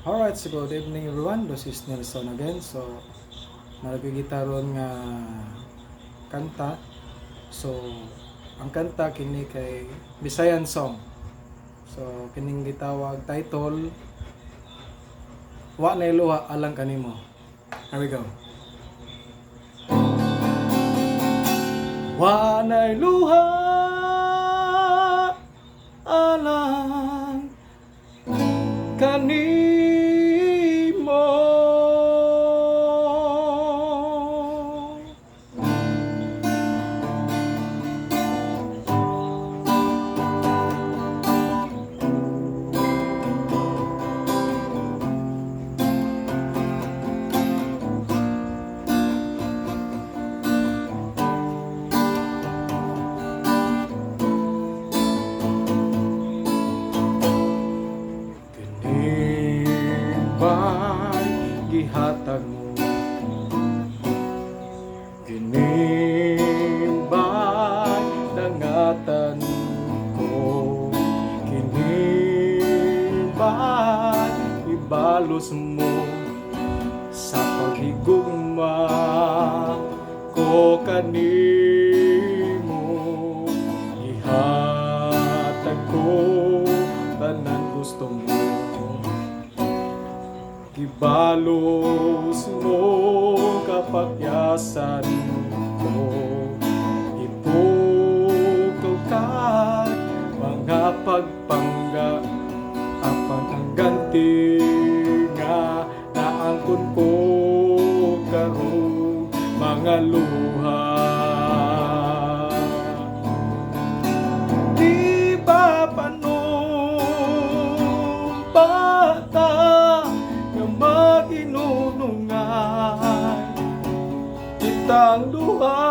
Alright, so good evening everyone. This is Nelson again. So, nagigitaron nga kanta. So, ang kanta kini kay Bisayan song. So, kining gitawag title Wa Nay Luha Alang Kanimo. Here we go. Wa nay luha alang kanimo. Gihatag mo ginimbay dangatan ko, ginimbay ibalos mo sa paghigugma ko kanimo. Gihatag ko tanan gusto mo, ibalos mo kapagyasan ko, ipukaw ka mga pagpangga apan ang ganti nga naangkon ko karon mga luha. Di ba panumpata maginunungay kitang duha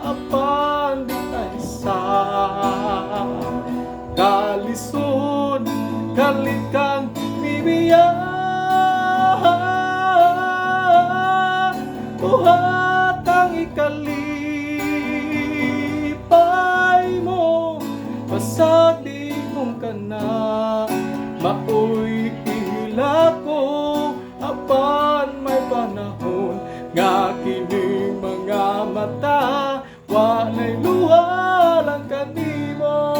apan di isa kalisod kalikang bibiya buhatang ikalipay mo pasadi mong kana maoy ihila ko apan may panahon nga kining mga mata wa nay luha lang kanimo.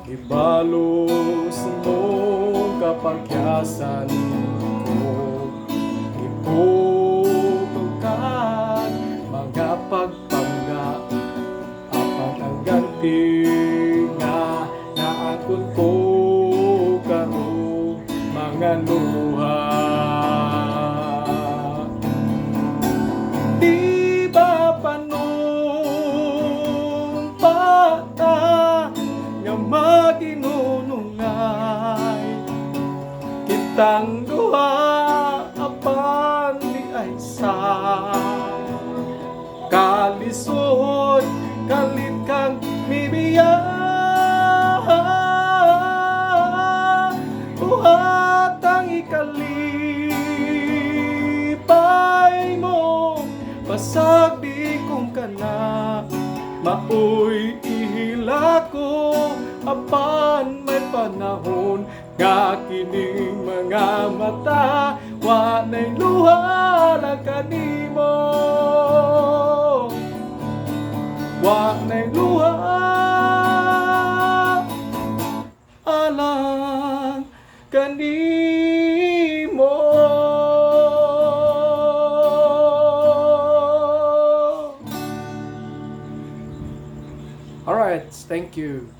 Ibalos mo kapagyasan ko, iputukan mga pagpangga apan ang ganti nga naakon ko karon mga luha. Di ba panumpata nga maginunungay kitang duha apan di ay sa kalisod kalit kang mibiya buhatang ikalipay mo pasag di kong kana maoy ihila ko apan may panahon nga kining mga mata wa nay luha lang kanimo, wa nay luha alang kanimo. Alright, thank you.